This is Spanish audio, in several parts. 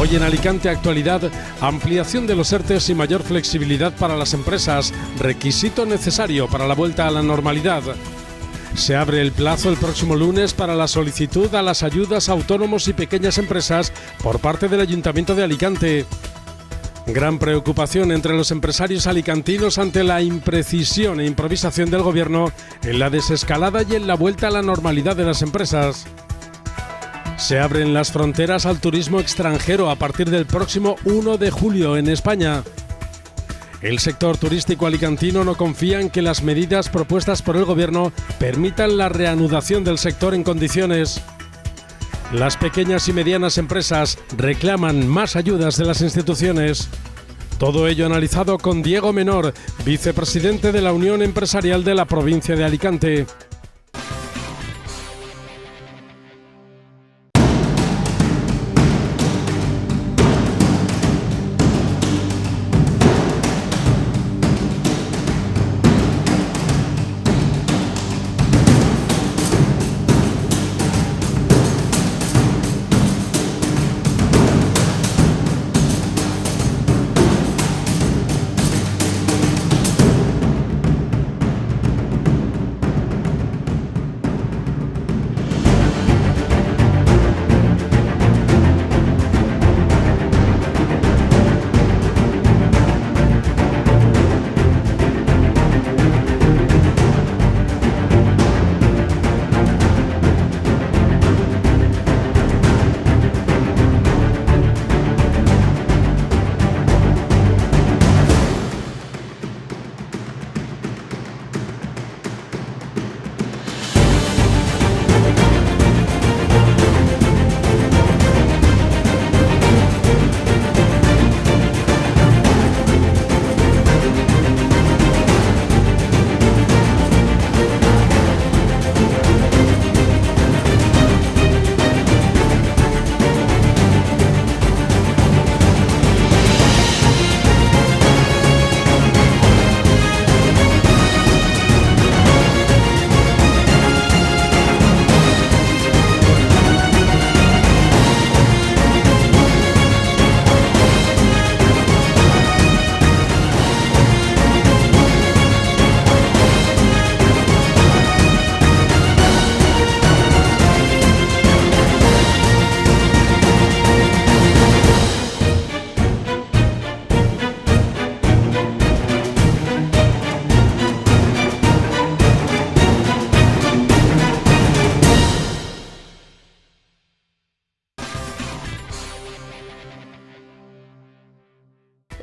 Hoy en Alicante Actualidad, ampliación de los ERTEs y mayor flexibilidad para las empresas, requisito necesario para la vuelta a la normalidad. Se abre el plazo el próximo lunes para la solicitud a las ayudas a autónomos y pequeñas empresas por parte del Ayuntamiento de Alicante. Gran preocupación entre los empresarios alicantinos ante la imprecisión e improvisación del Gobierno en la desescalada y en la vuelta a la normalidad de las empresas. Se abren las fronteras al turismo extranjero a partir del próximo 1 de julio en España. El sector turístico alicantino no confía en que las medidas propuestas por el Gobierno permitan la reanudación del sector en condiciones. Las pequeñas y medianas empresas reclaman más ayudas de las instituciones. Todo ello analizado con Diego Menor, vicepresidente de la Unión Empresarial de la provincia de Alicante.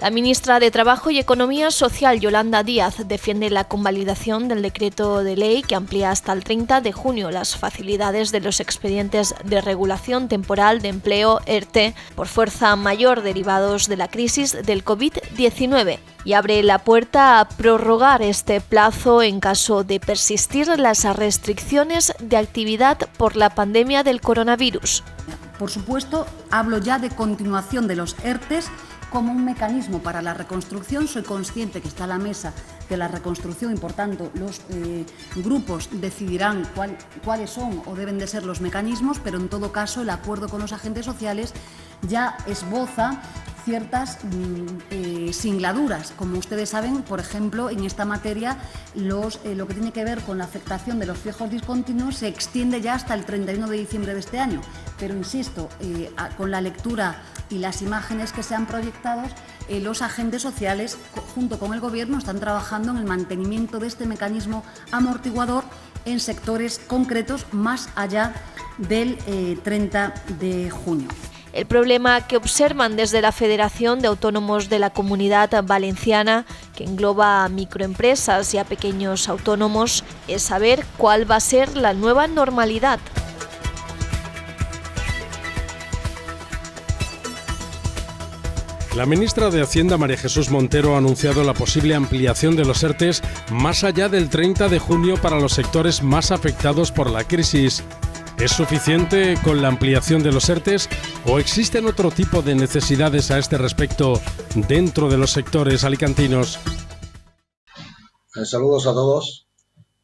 La ministra de Trabajo y Economía Social, Yolanda Díaz, defiende la convalidación del decreto de ley que amplía hasta el 30 de junio las facilidades de los expedientes de regulación temporal de empleo ERTE por fuerza mayor derivados de la crisis del COVID-19 y abre la puerta a prorrogar este plazo en caso de persistir las restricciones de actividad por la pandemia del coronavirus. Por supuesto, hablo ya de continuación de los ERTEs como un mecanismo para la reconstrucción. Soy consciente que está a la mesa de la reconstrucción y, por tanto, los grupos decidirán cuáles son o deben de ser los mecanismos, pero en todo caso el acuerdo con los agentes sociales ya esboza ciertas singladuras. Como ustedes saben, por ejemplo, en esta materia lo que tiene que ver con la afectación de los fijos discontinuos se extiende ya hasta el 31 de diciembre de este año. Pero, insisto, con la lectura y las imágenes que se han proyectado, los agentes sociales, junto con el Gobierno, están trabajando en el mantenimiento de este mecanismo amortiguador en sectores concretos más allá del 30 de junio. El problema que observan desde la Federación de Autónomos de la Comunidad Valenciana, que engloba a microempresas y a pequeños autónomos, es saber cuál va a ser la nueva normalidad. La ministra de Hacienda, María Jesús Montero, ha anunciado la posible ampliación de los ERTEs más allá del 30 de junio para los sectores más afectados por la crisis. ¿Es suficiente con la ampliación de los ERTEs o existen otro tipo de necesidades a este respecto dentro de los sectores alicantinos? Saludos a todos.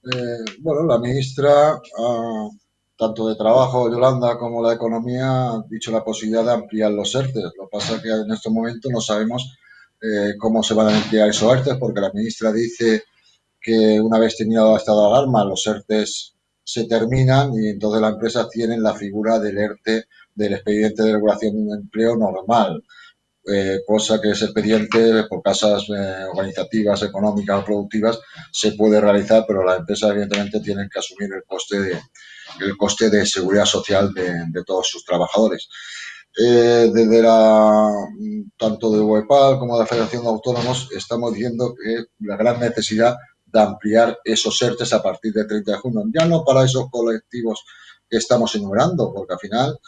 La ministra ha tanto de trabajo, Yolanda, como la economía, han dicho la posibilidad de ampliar los ERTE. Lo que pasa es que en estos momentos no sabemos cómo se van a ampliar esos ERTE, porque la ministra dice que una vez terminado el estado de alarma, los ERTE se terminan y entonces las empresas tienen la figura del ERTE, del expediente de regulación de empleo normal. Cosa que ese expediente por casas organizativas, económicas o productivas se puede realizar, pero las empresas evidentemente tienen que asumir el coste de seguridad social de todos sus trabajadores. Desde tanto de UEPAL como de la Federación de Autónomos estamos diciendo que la gran necesidad de ampliar esos ERTES a partir del 30 de junio, ya no para esos colectivos que estamos enumerando, porque al final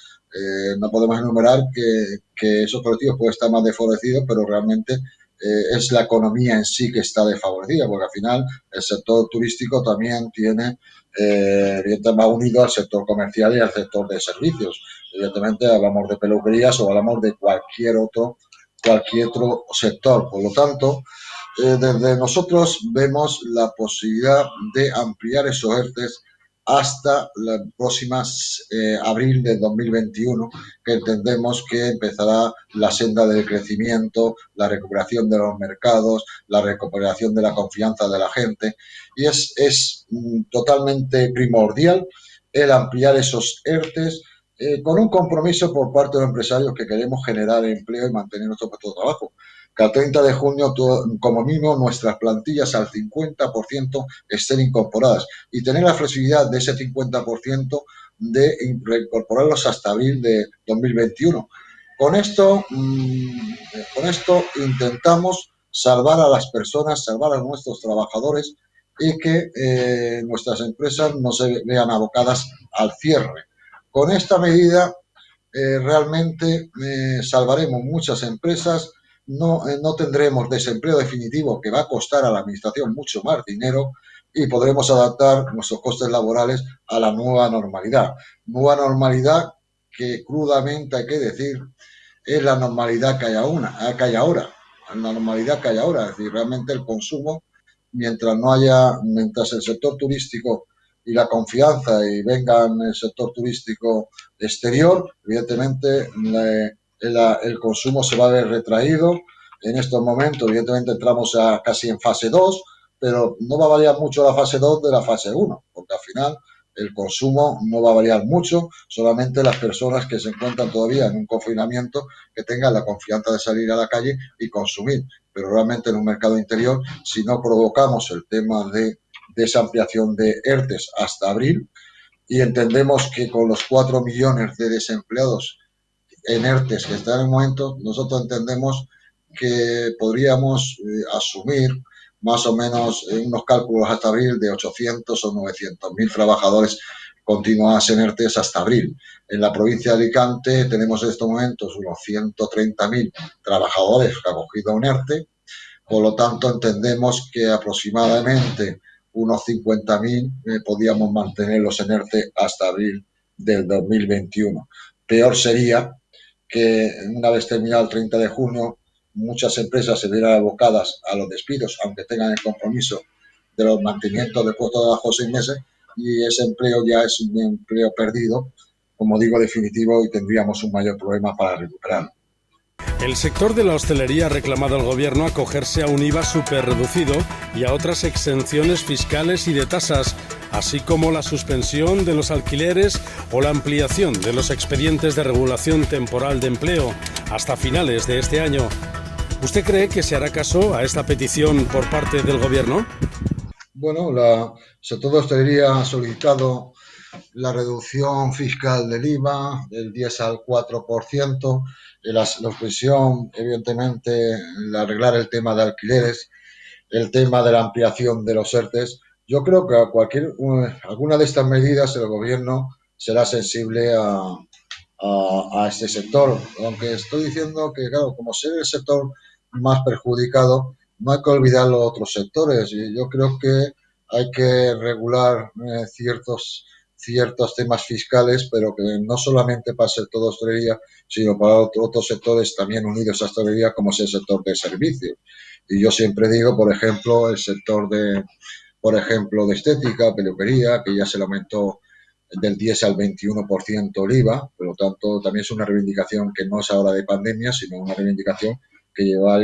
no podemos enumerar que esos colectivos pueden estar más desfavorecidos, pero realmente es la economía en sí que está desfavorecida, porque al final el sector turístico también tiene, evidentemente, más unido al sector comercial y al sector de servicios. Evidentemente hablamos de peluquerías o hablamos de cualquier otro sector. Por lo tanto, desde nosotros vemos la posibilidad de ampliar esos ERTES hasta las próximas abril de 2021, que entendemos que empezará la senda del crecimiento, la recuperación de los mercados, la recuperación de la confianza de la gente, y es totalmente primordial el ampliar esos ERTES con un compromiso por parte de los empresarios que queremos generar empleo y mantener nuestro puesto de trabajo. Que al 30 de junio, como mínimo, nuestras plantillas al 50% estén incorporadas y tener la flexibilidad de ese 50% de reincorporarlos hasta abril de 2021. Con esto intentamos salvar a las personas, salvar a nuestros trabajadores y que nuestras empresas no se vean abocadas al cierre. Con esta medida realmente salvaremos muchas empresas. No tendremos desempleo definitivo, que va a costar a la administración mucho más dinero, y podremos adaptar nuestros costes laborales a la nueva normalidad. Nueva normalidad que crudamente hay que decir es la normalidad que hay ahora. La normalidad que hay ahora. Es decir, realmente el consumo, mientras el sector turístico y la confianza y venga en el sector turístico exterior, evidentemente el consumo se va a ver retraído. En estos momentos, evidentemente, entramos casi en fase 2, pero no va a variar mucho la fase 2 de la fase 1, porque al final el consumo no va a variar mucho, solamente las personas que se encuentran todavía en un confinamiento que tengan la confianza de salir a la calle y consumir. Pero realmente en un mercado interior, si no provocamos el tema de esa ampliación de ERTES hasta abril, y entendemos que con los 4 millones de desempleados en ERTES que están en el momento, nosotros entendemos que podríamos asumir más o menos unos cálculos hasta abril de 800 o 900.000 trabajadores continuados en ERTES hasta abril. En la provincia de Alicante tenemos en estos momentos unos 130.000 trabajadores que han cogido un ERTE. Por lo tanto, entendemos que aproximadamente unos 50.000 podíamos mantenerlos en ERTE hasta abril del 2021. Peor sería que una vez terminado el 30 de junio muchas empresas se vieran abocadas a los despidos, aunque tengan el compromiso de los mantenimientos de puestos de trabajo 6 meses, y ese empleo ya es un empleo perdido, como digo, definitivo, y tendríamos un mayor problema para recuperarlo. El sector de la hostelería ha reclamado al gobierno acogerse a un IVA superreducido y a otras exenciones fiscales y de tasas, así como la suspensión de los alquileres o la ampliación de los expedientes de regulación temporal de empleo hasta finales de este año. ¿Usted cree que se hará caso a esta petición por parte del gobierno? Bueno, el sector de hostelería ha solicitado la reducción fiscal del IVA del 10 al 4%, la suspensión, evidentemente, el arreglar el tema de alquileres, el tema de la ampliación de los ERTES. Yo creo que alguna de estas medidas el gobierno será sensible a este sector, aunque estoy diciendo que, claro, como ser el sector más perjudicado, no hay que olvidar los otros sectores, y yo creo que hay que regular ciertos temas fiscales, pero que no solamente para el sector de hostelería, sino para otros sectores también unidos a hostelería, como es el sector de servicios. Y yo siempre digo, por ejemplo, el sector de estética, peluquería, que ya se le aumentó del 10 al 21% el IVA, por lo tanto también es una reivindicación que no es ahora de pandemia, sino una reivindicación que lleva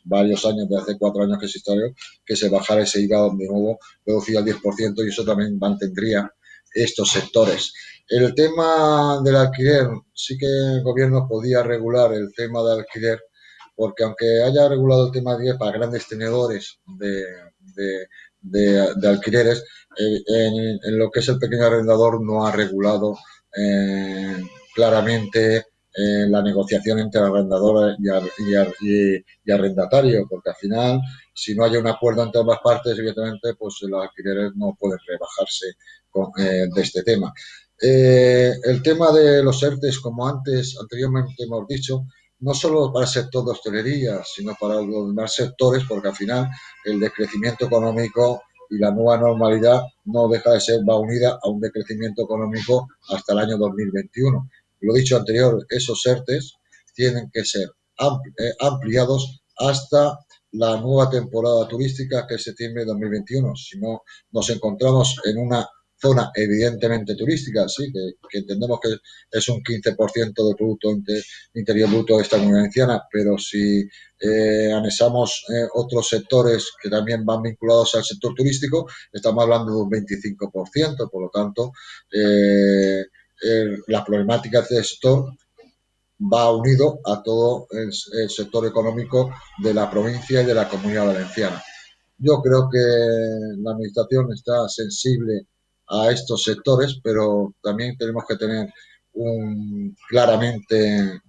varios años, de hace 4 años que es historia, que se bajara ese IVA de nuevo reducido al 10% y eso también mantendría estos sectores. El tema del alquiler, sí que el gobierno podía regular el tema del alquiler, porque aunque haya regulado el tema de para grandes tenedores de alquileres, en lo que es el pequeño arrendador no ha regulado claramente la negociación entre arrendador y arrendatario, porque al final, si no hay un acuerdo entre ambas partes, evidentemente, pues los alquileres no pueden rebajarse de este tema. El tema de los ERTES, como anteriormente hemos dicho, no solo para el sector de hostelería, sino para los demás sectores, porque al final el decrecimiento económico y la nueva normalidad no deja de ser, va unida a un decrecimiento económico hasta el año 2021. Lo dicho anterior, esos ERTES tienen que ser ampliados hasta la nueva temporada turística, que es septiembre de 2021. Si no, nos encontramos en una zona evidentemente turística, sí, que entendemos que es un 15% del Producto Interior Bruto de esta Comunidad Valenciana, pero si anexamos otros sectores que también van vinculados al sector turístico, estamos hablando de un 25%, por lo tanto, la problemática de este sector va unido a todo el sector económico de la provincia y de la Comunidad Valenciana. Yo creo que la Administración está sensible a estos sectores, pero también tenemos que tener claramente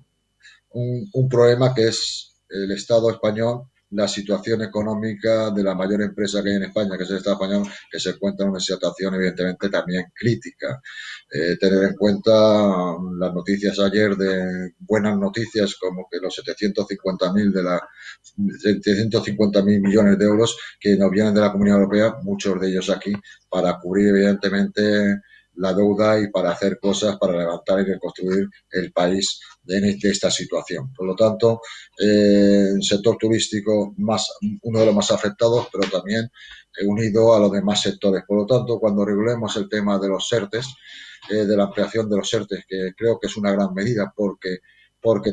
un problema que es el Estado español, la situación económica de la mayor empresa que hay en España, que es el Estado español, que se encuentra en una situación evidentemente también crítica. Tener en cuenta las noticias ayer de buenas noticias como que los 750.000 millones de euros que nos vienen de la Comunidad Europea, muchos de ellos aquí, para cubrir evidentemente la deuda y para hacer cosas para levantar y reconstruir el país de esta situación. Por lo tanto, el sector turístico uno de los más afectados, pero también unido a los demás sectores. Por lo tanto, cuando regulemos el tema de los ERTES, de la ampliación de los ERTES, que creo que es una gran medida porque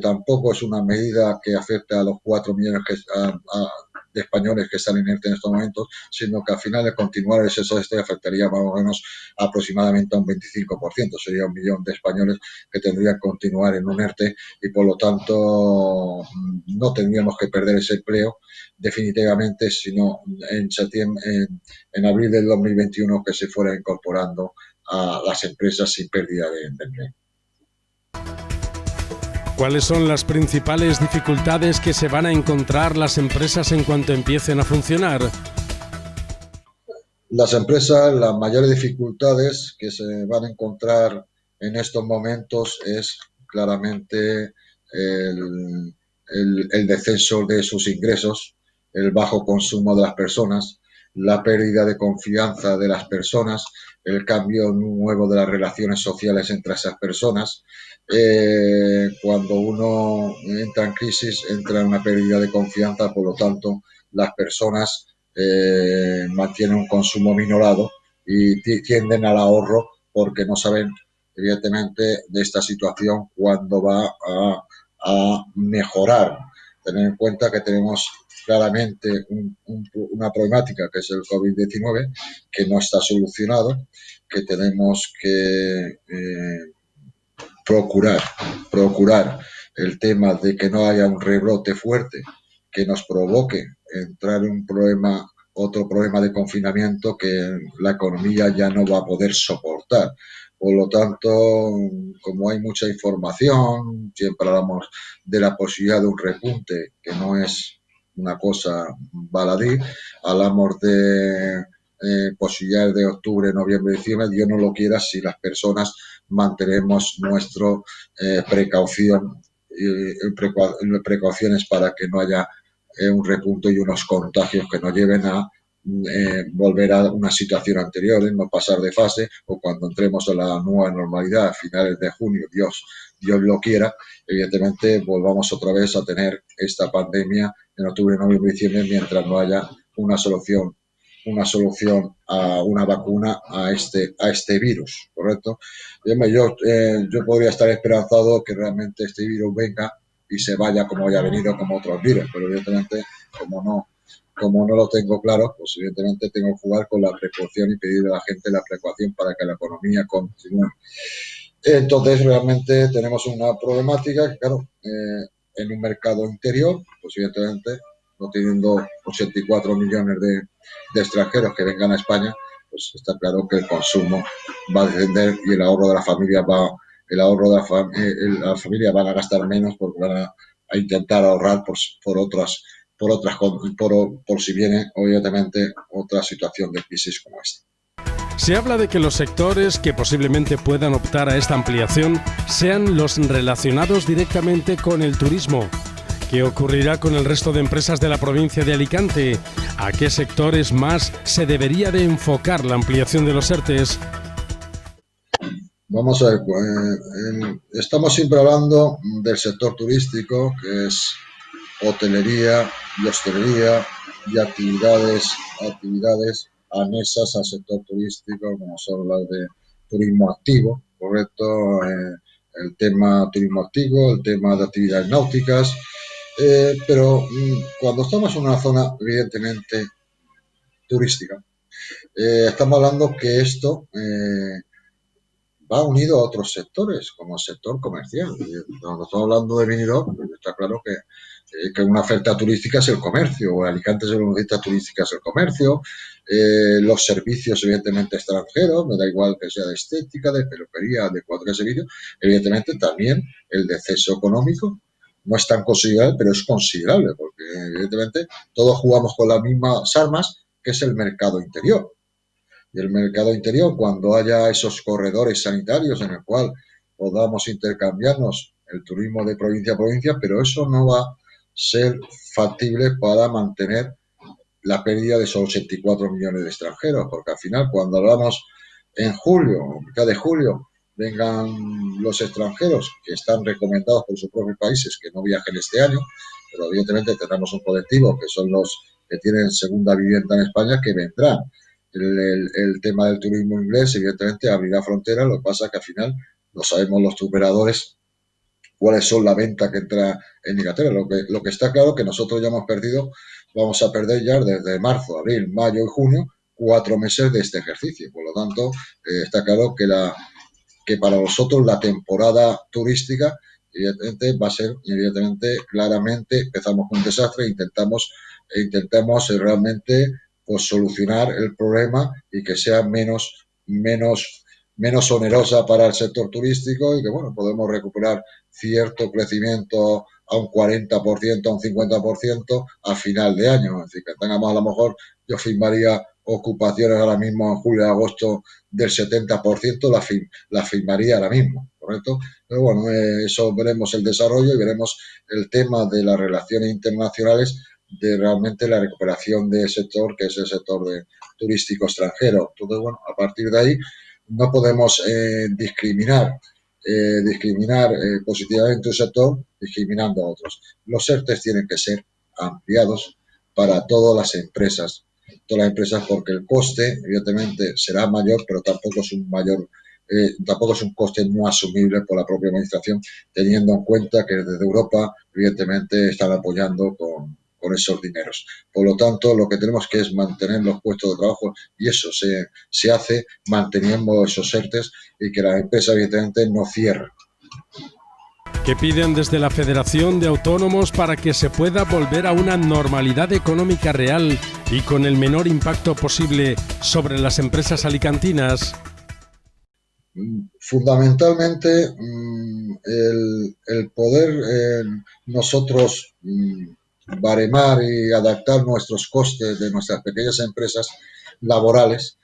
tampoco es una medida que afecte a los 4 millones de españoles que están en ERTE en estos momentos, sino que al final de continuar ese ERTE afectaría más o menos aproximadamente a un 25%. Sería 1 millón de españoles que tendrían que continuar en un ERTE y por lo tanto no tendríamos que perder ese empleo definitivamente, sino en abril del 2021 que se fuera incorporando a las empresas sin pérdida de empleo. ¿Cuáles son las principales dificultades que se van a encontrar las empresas en cuanto empiecen a funcionar? Las empresas, las mayores dificultades que se van a encontrar en estos momentos es claramente el descenso de sus ingresos, el bajo consumo de las personas, la pérdida de confianza de las personas, el cambio nuevo de las relaciones sociales entre esas personas. Cuando uno entra en crisis, entra en una pérdida de confianza, por lo tanto, las personas mantienen un consumo minorado y tienden al ahorro porque no saben, evidentemente, de esta situación cuándo va a mejorar. Tener en cuenta que tenemos claramente una problemática que es el COVID-19, que no está solucionado, que tenemos que procurar el tema de que no haya un rebrote fuerte que nos provoque entrar en otro problema de confinamiento que la economía ya no va a poder soportar. Por lo tanto, como hay mucha información, siempre hablamos de la posibilidad de un repunte, que no es una cosa baladí, hablamos de posibilidades de octubre, noviembre, diciembre. Dios no lo quiera si las personas mantenemos nuestra precauciones para que no haya un repunte y unos contagios que nos lleven a volver a una situación anterior, no pasar de fase, o cuando entremos a la nueva normalidad a finales de junio, Dios lo quiera, evidentemente volvamos otra vez a tener esta pandemia en octubre, noviembre, diciembre, mientras no haya una solución una solución a una vacuna a este virus, ¿correcto? Yo podría estar esperanzado que realmente este virus venga y se vaya como haya venido, como otros virus, pero evidentemente, como no lo tengo claro, pues evidentemente tengo que jugar con la precaución y pedirle a la gente la precaución para que la economía continúe. Entonces, realmente tenemos una problemática que, claro, en un mercado interior, pues evidentemente, no teniendo 84 millones de extranjeros que vengan a España, pues está claro que el consumo va a descender y el ahorro de la familia la familia van a gastar menos porque van a intentar ahorrar por si viene, obviamente, otra situación de crisis como esta. Se habla de que los sectores que posiblemente puedan optar a esta ampliación sean los relacionados directamente con el turismo. ¿Qué ocurrirá con el resto de empresas de la provincia de Alicante? ¿A qué sectores más se debería de enfocar la ampliación de los ERTEs? Vamos a ver, estamos siempre hablando del sector turístico, que es hotelería y hostelería y actividades anexas al sector turístico, como son las de turismo activo, ¿correcto? El tema turismo activo, el tema de actividades náuticas, pero cuando estamos en una zona evidentemente turística, estamos hablando que esto va unido a otros sectores, como el sector comercial. Cuando estamos hablando de Benidorm, pues está claro que una oferta turística es el comercio, o en Alicante es una oferta turística es el comercio, los servicios evidentemente extranjeros, me da igual que sea de estética, de peluquería, de cualquier servicio, evidentemente también el descenso económico no es tan considerable, pero es considerable, porque evidentemente todos jugamos con las mismas armas, que es el mercado interior. Y el mercado interior, cuando haya esos corredores sanitarios en el cual podamos intercambiarnos el turismo de provincia a provincia, pero eso no va a ser factible para mantener la pérdida de esos 84 millones de extranjeros, porque al final cuando hablamos en julio, mitad de julio, vengan los extranjeros que están recomendados por sus propios países que no viajen este año, pero evidentemente tenemos un colectivo que son los que tienen segunda vivienda en España que vendrán. El tema del turismo inglés, evidentemente, abrirá fronteras. Lo que pasa es que al final no sabemos los operadores cuáles son la venta que entra en Inglaterra. Lo que está claro que nosotros ya vamos a perder ya desde marzo, abril, mayo y junio 4 meses de este ejercicio. Por lo tanto, está claro que para nosotros la temporada turística evidentemente va a ser, claramente, empezamos con un desastre e intentamos realmente pues solucionar el problema y que sea menos onerosa para el sector turístico y que, bueno, podemos recuperar cierto crecimiento a un 40%, a un 50% a final de año. Es decir, que tengamos a lo mejor, yo firmaría ocupaciones ahora mismo en julio y agosto del 70%, la firmaría ahora mismo, ¿correcto? Pero bueno, eso veremos el desarrollo y veremos el tema de las relaciones internacionales de realmente la recuperación del sector, que es el sector turístico extranjero. Entonces, bueno, a partir de ahí no podemos discriminar positivamente un sector discriminando a otros. Los ERTEs tienen que ser ampliados para todas las empresas, porque el coste, evidentemente, será mayor, pero tampoco es un coste no asumible por la propia administración, teniendo en cuenta que desde Europa, evidentemente, están apoyando con esos dineros. Por lo tanto, lo que tenemos que es mantener los puestos de trabajo y eso se hace manteniendo esos ERTEs y que las empresas, evidentemente, no cierren. ¿Qué piden desde la Federación de Autónomos para que se pueda volver a una normalidad económica real y con el menor impacto posible sobre las empresas alicantinas? Fundamentalmente, el poder nosotros baremar y adaptar nuestros costes de nuestras pequeñas empresas laborales,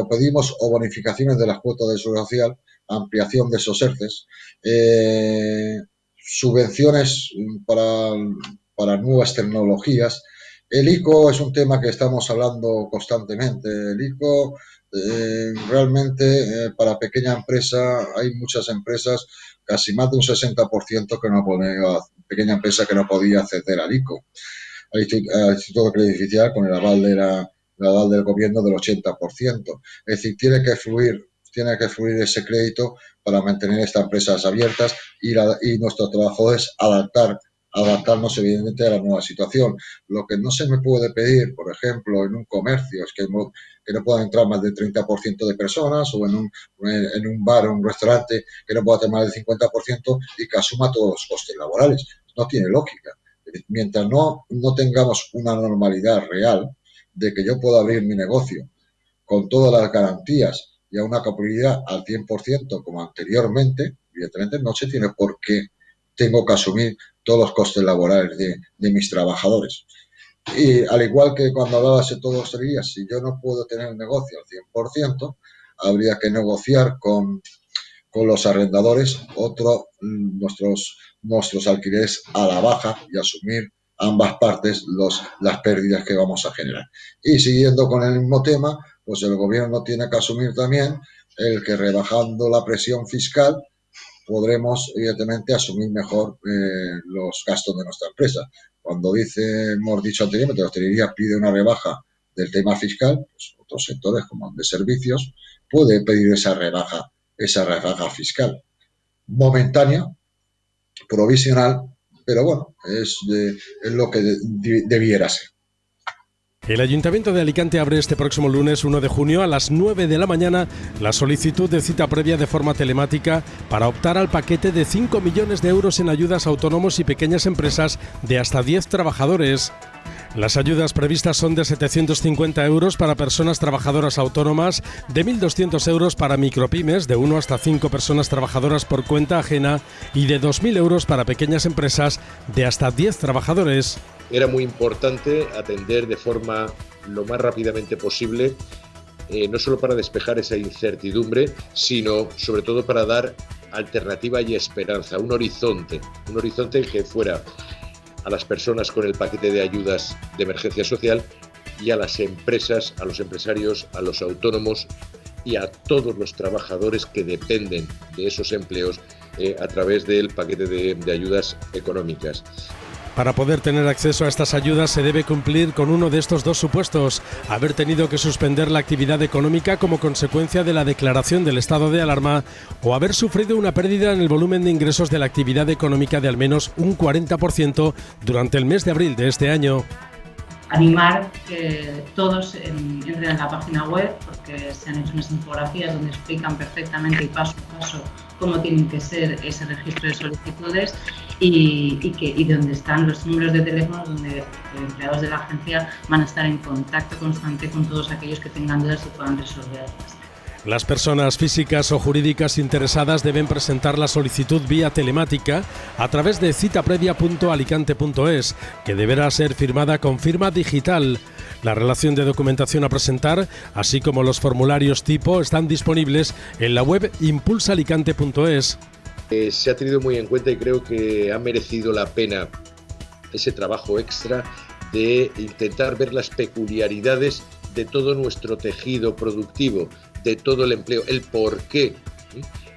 pedimos bonificaciones de las cuotas de seguridad social, ampliación de esos ERTEs, subvenciones para nuevas tecnologías. El ICO es un tema que estamos hablando constantemente. El ICO realmente para pequeña empresa hay muchas empresas, casi más de un 60% pequeña empresa que no podía acceder al ICO, al Instituto de Crédito Oficial, con el aval la edad del gobierno del 80%. Es decir, tiene que fluir ese crédito para mantener estas empresas abiertas y nuestro trabajo es adaptarnos evidentemente a la nueva situación. Lo que no se me puede pedir, por ejemplo, en un comercio, es que no puedan entrar más del 30% de personas, o en un bar o un restaurante que no pueda tener más del 50% y que asuma todos los costes laborales. No tiene lógica. Mientras no tengamos una normalidad real de que yo pueda abrir mi negocio con todas las garantías y a una capacidad al 100% como anteriormente, evidentemente no se tiene por qué tengo que asumir todos los costes laborales de mis trabajadores. Y al igual que cuando hablabas de todos los días, si yo no puedo tener el negocio al 100%, habría que negociar con los arrendadores nuestros alquileres a la baja y asumir ambas partes las pérdidas que vamos a generar. Y siguiendo con el mismo tema, pues el gobierno tiene que asumir también el que rebajando la presión fiscal podremos evidentemente asumir mejor los gastos de nuestra empresa. Cuando hemos dicho anteriormente, la hostelería pide una rebaja del tema fiscal, pues otros sectores como el de servicios puede pedir esa rebaja fiscal momentánea, provisional, pero bueno, es lo que debiera ser. El Ayuntamiento de Alicante abre este próximo lunes 1 de junio a las 9 de la mañana la solicitud de cita previa de forma telemática para optar al paquete de 5 millones de euros en ayudas a autónomos y pequeñas empresas de hasta 10 trabajadores. Las ayudas previstas son de 750 euros para personas trabajadoras autónomas, de 1.200 euros para micropymes de 1 hasta 5 personas trabajadoras por cuenta ajena y de 2.000 euros para pequeñas empresas de hasta 10 trabajadores. Era muy importante atender de forma lo más rápidamente posible, no solo para despejar esa incertidumbre, sino sobre todo para dar alternativa y esperanza, un horizonte que fuera a las personas con el paquete de ayudas de emergencia social y a las empresas, a los empresarios, a los autónomos y a todos los trabajadores que dependen de esos empleos a través del paquete de ayudas económicas. Para poder tener acceso a estas ayudas se debe cumplir con uno de estos dos supuestos: haber tenido que suspender la actividad económica como consecuencia de la declaración del estado de alarma o haber sufrido una pérdida en el volumen de ingresos de la actividad económica de al menos un 40% durante el mes de abril de este año. Animar que todos entren en la página web, porque se han hecho unas infografías donde explican perfectamente y paso a paso cómo tienen que ser ese registro de solicitudes y donde están los números de teléfono donde empleados de la agencia van a estar en contacto constante con todos aquellos que tengan dudas y puedan resolverlas. Las personas físicas o jurídicas interesadas deben presentar la solicitud vía telemática a través de citaprevia.alicante.es, que deberá ser firmada con firma digital. La relación de documentación a presentar, así como los formularios tipo, están disponibles en la web impulsalicante.es. Se ha tenido muy en cuenta y creo que ha merecido la pena ese trabajo extra de intentar ver las peculiaridades de todo nuestro tejido productivo, de todo el empleo, el por qué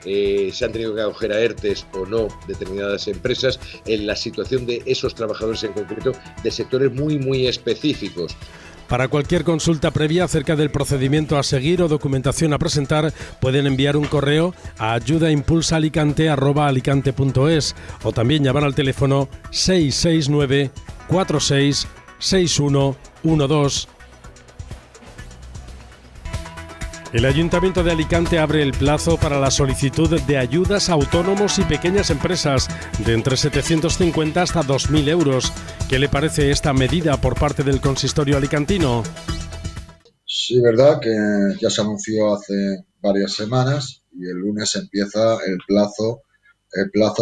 se han tenido que acoger a ERTEs o no determinadas empresas, en la situación de esos trabajadores en concreto, de sectores muy, muy específicos. Para cualquier consulta previa acerca del procedimiento a seguir o documentación a presentar, pueden enviar un correo a ayudaimpulsaalicante@alicante.es o también llamar al teléfono 669 46 6112. El Ayuntamiento de Alicante abre el plazo para la solicitud de ayudas a autónomos y pequeñas empresas de entre 750 hasta 2.000 euros. ¿Qué le parece esta medida por parte del consistorio alicantino? Sí, verdad que ya se anunció hace varias semanas y el lunes empieza el plazo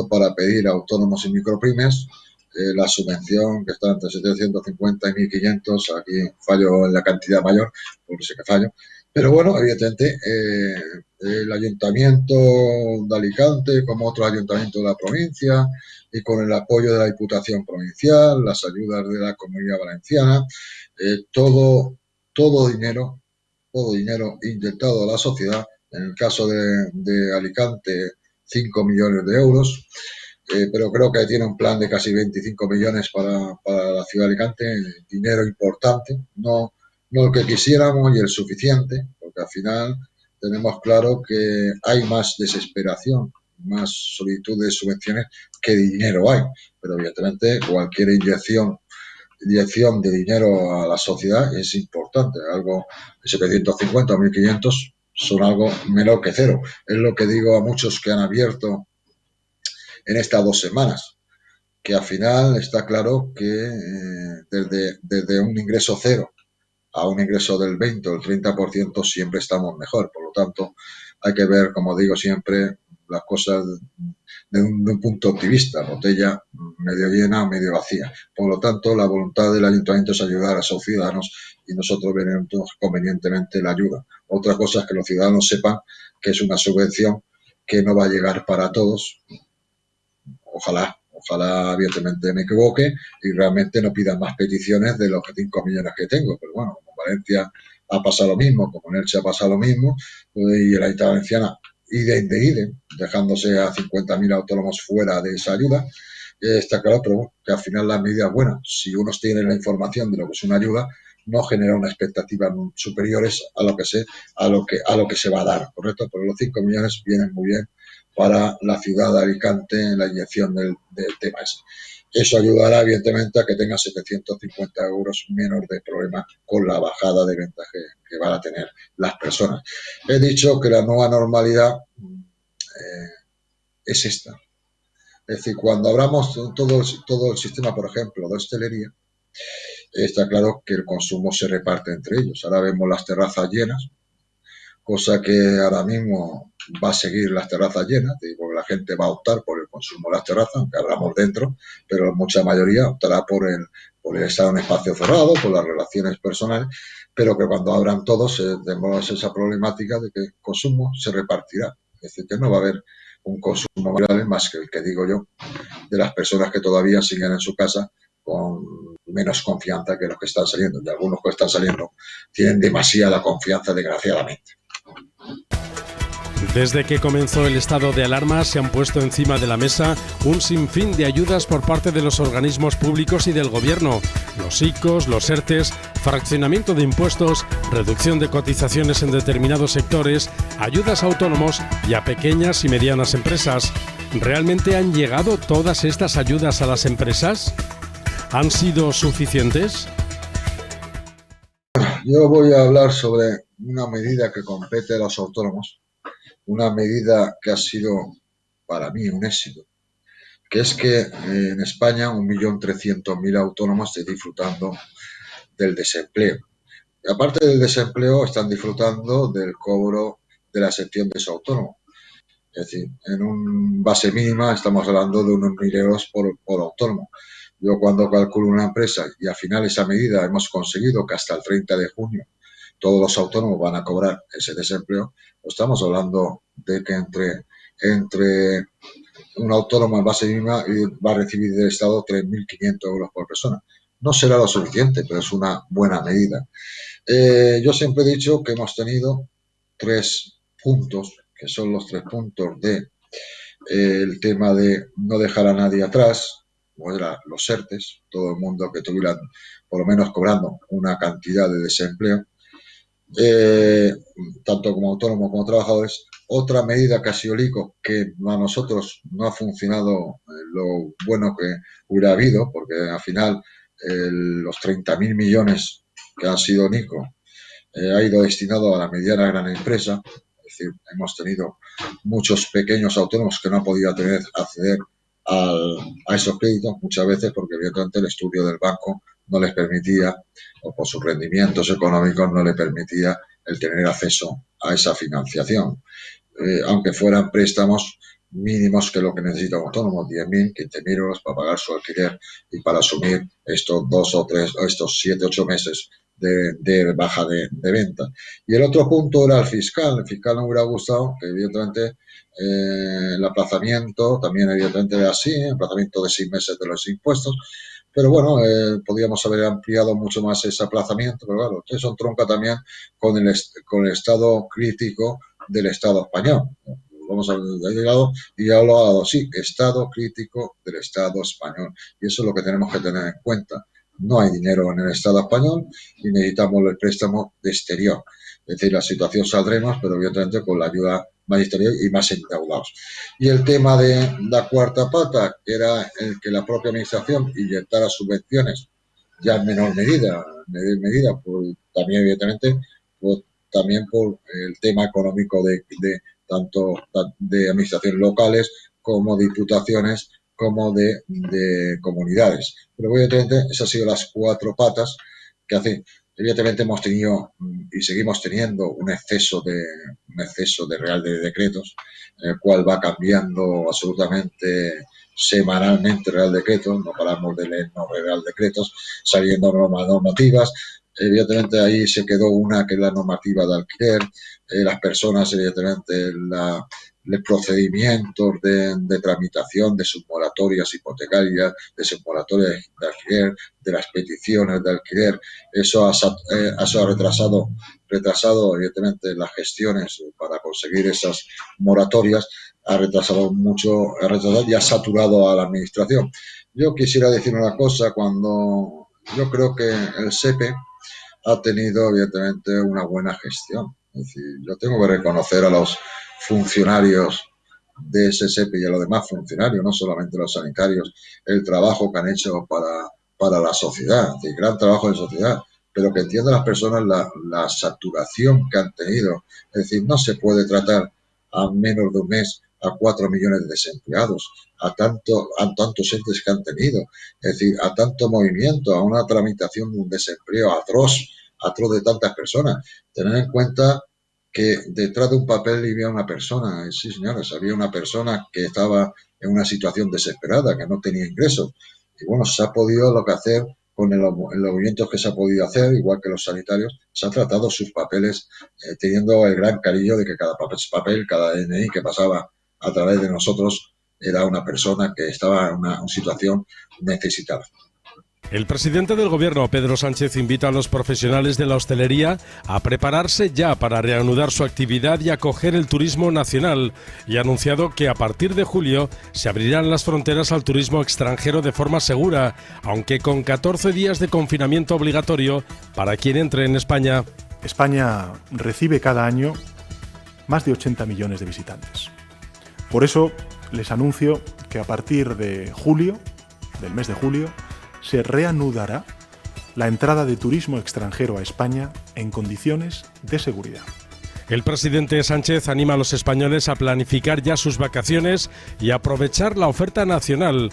para pedir a autónomos y micropymes la subvención, que está entre 750 y 1.500. Aquí fallo en la cantidad mayor, porque sé que fallo. Pero bueno, evidentemente, el Ayuntamiento de Alicante, como otros ayuntamientos de la provincia, y con el apoyo de la Diputación Provincial, las ayudas de la Comunidad Valenciana, todo dinero inyectado a la sociedad, en el caso de Alicante, 5 millones de euros, pero creo que tiene un plan de casi 25 millones para la ciudad de Alicante, dinero importante, no no el que quisiéramos y el suficiente, porque al final tenemos claro que hay más desesperación, más solicitud de subvenciones que dinero hay, pero evidentemente cualquier inyección de dinero a la sociedad es importante, algo de 750 o 1.500 son algo menor que cero. Es lo que digo a muchos que han abierto en estas 2 semanas, que al final está claro que desde un ingreso cero a un ingreso del 20 o el 30% siempre estamos mejor. Por lo tanto, hay que ver, como digo siempre, las cosas de un punto optimista, botella medio llena o medio vacía. Por lo tanto, la voluntad del ayuntamiento es ayudar a esos ciudadanos y nosotros veremos convenientemente la ayuda. Otra cosa es que los ciudadanos sepan que es una subvención que no va a llegar para todos. Ojalá, evidentemente me equivoque y realmente no pidan más peticiones de los 5 millones que tengo. Pero bueno, como en Valencia ha pasado lo mismo, como en Elche ha pasado lo mismo, y el Ayuntamiento Valenciana idem, dejándose a 50.000 autónomos fuera de esa ayuda, está claro, pero bueno, que al final la medida es buena. Si unos tienen la información de lo que es una ayuda, no genera unas expectativas superiores a lo que se va a dar, ¿correcto? Pero los 5 millones vienen muy bien para la ciudad de Alicante en la inyección del tema ese. Eso ayudará, evidentemente, a que tenga 750 euros menos de problema con la bajada de ventas que van a tener las personas. He dicho que la nueva normalidad es esta. Es decir, cuando abramos todo el sistema, por ejemplo, de hostelería, está claro que el consumo se reparte entre ellos. Ahora vemos las terrazas llenas, cosa que ahora mismo va a seguir las terrazas llenas, porque la gente va a optar por el consumo de las terrazas, aunque abramos dentro, pero mucha mayoría optará por el estar en espacio cerrado, por las relaciones personales, pero que cuando abran todos tenemos esa problemática de que el consumo se repartirá. Es decir, que no va a haber un consumo real más que el que digo yo, de las personas que todavía siguen en su casa con menos confianza que los que están saliendo. Y algunos que están saliendo tienen demasiada confianza, desgraciadamente. Desde que comenzó el estado de alarma se han puesto encima de la mesa un sinfín de ayudas por parte de los organismos públicos y del gobierno. Los ICOs, los ERTES, fraccionamiento de impuestos, reducción de cotizaciones en determinados sectores, ayudas a autónomos y a pequeñas y medianas empresas. ¿Realmente han llegado todas estas ayudas a las empresas? ¿Han sido suficientes? Yo voy a hablar sobre una medida que compete a los autónomos, una medida que ha sido para mí un éxito, que es que en España 1.300.000 autónomos están disfrutando del desempleo. Y aparte del desempleo, están disfrutando del cobro de la exención de su autónomo. Es decir, en un base mínima estamos hablando de unos 1.000 euros por autónomo. Yo cuando calculo una empresa y al final esa medida hemos conseguido que hasta el 30 de junio todos los autónomos van a cobrar ese desempleo, pues estamos hablando de que entre un autónomo en base mínima va a recibir del Estado 3.500 euros por persona. No será lo suficiente, pero es una buena medida. Yo siempre he dicho que hemos tenido 3 puntos, que son los 3 puntos de el tema de no dejar a nadie atrás, o era los ERTES, todo el mundo que tuviera por lo menos cobrando una cantidad de desempleo, tanto como autónomos como trabajadores. Otra medida que ha sido el ICO, que a nosotros no ha funcionado lo bueno que hubiera habido, porque al final los 30.000 millones que han sido en ICO ha ido destinado a la mediana gran empresa. Es decir, hemos tenido muchos pequeños autónomos que no han podido acceder a esos créditos muchas veces porque evidentemente el estudio del banco no les permitía, o por sus rendimientos económicos no les permitía el tener acceso a esa financiación. Aunque fueran préstamos mínimos que lo que necesita un autónomo, 10.000, 15.000 euros para pagar su alquiler y para asumir estos 2 o 3, estos 7, 8 meses de baja de venta. Y el otro punto era el fiscal. El fiscal no hubiera gustado, que evidentemente el aplazamiento también evidentemente era así, el aplazamiento de 6 meses de los impuestos, pero bueno, podríamos haber ampliado mucho más ese aplazamiento, pero claro, eso entronca también con el estado crítico del Estado español. Vamos a ver, llegado y ya lo ha dado, sí, estado crítico del Estado español. Y eso es lo que tenemos que tener en cuenta. no hay dinero en el Estado español y necesitamos el préstamo de exterior. Es decir, la situación saldremos, pero evidentemente con la ayuda más exterior y más endeudados. Y el tema de la cuarta pata, que era el que la propia administración inyectara subvenciones, ya en menor medida también evidentemente, pues, también por el tema económico de tanto de administraciones locales como diputaciones como de comunidades. Pero evidentemente esas han sido las cuatro patas que hacen. Evidentemente hemos tenido y seguimos teniendo un exceso de Real de Decretos, en el cual va cambiando absolutamente semanalmente Real Decretos, no paramos de leer Real Decretos, saliendo normativas. Evidentemente ahí se quedó una que es la normativa de alquiler, las personas, evidentemente, los procedimientos de tramitación de sus moratorias hipotecarias, de sus moratorias de alquiler, de las peticiones de alquiler. Eso ha retrasado evidentemente las gestiones para conseguir esas moratorias, ha retrasado mucho, y ha saturado a la administración. Yo quisiera decir una cosa, cuando yo creo que el SEPE ha tenido evidentemente una buena gestión. Es decir, yo tengo que reconocer a los funcionarios de ese SEPE y a los demás funcionarios, no solamente los sanitarios, el trabajo que han hecho para la sociedad, el gran trabajo de sociedad, pero que entiendan las personas la saturación que han tenido. Es decir, no se puede tratar a menos de un mes a 4 millones de desempleados, a tantos entes que han tenido, es decir, a tanto movimiento, a una tramitación de un desempleo atroz de tantas personas. Tener en cuenta que detrás de un papel había una persona, sí señores, había una persona que estaba en una situación desesperada, que no tenía ingresos. Y bueno, se ha podido lo que hacer con los movimientos que se ha podido hacer, igual que los sanitarios, se han tratado sus papeles teniendo el gran cariño de que cada papel, cada DNI que pasaba a través de nosotros era una persona que estaba en una situación necesitada. El presidente del Gobierno, Pedro Sánchez, invita a los profesionales de la hostelería a prepararse ya para reanudar su actividad y acoger el turismo nacional, y ha anunciado que a partir de julio se abrirán las fronteras al turismo extranjero de forma segura, aunque con 14 días de confinamiento obligatorio para quien entre en España. España recibe cada año más de 80 millones de visitantes. Por eso les anuncio que a partir de julio, del mes de julio, se reanudará la entrada de turismo extranjero a España en condiciones de seguridad. El presidente Sánchez anima a los españoles a planificar ya sus vacaciones y aprovechar la oferta nacional.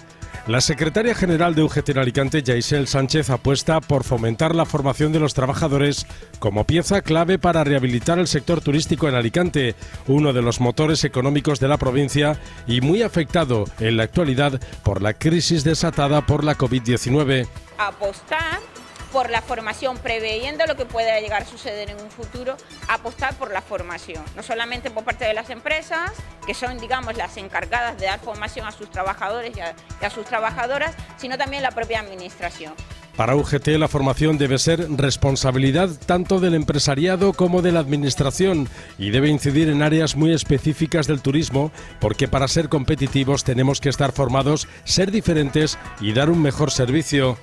La secretaria general de UGT en Alicante, Yaisel Sánchez, apuesta por fomentar la formación de los trabajadores como pieza clave para rehabilitar el sector turístico en Alicante, uno de los motores económicos de la provincia y muy afectado en la actualidad por la crisis desatada por la COVID-19. Apostar por la formación, preveyendo lo que pueda llegar a suceder en un futuro, apostar por la formación, no solamente por parte de las empresas, que son, digamos, las encargadas de dar formación a sus trabajadores y a sus trabajadoras, sino también la propia administración. Para UGT, la formación debe ser responsabilidad tanto del empresariado como de la administración y debe incidir en áreas muy específicas del turismo, porque para ser competitivos tenemos que estar formados, ser diferentes y dar un mejor servicio.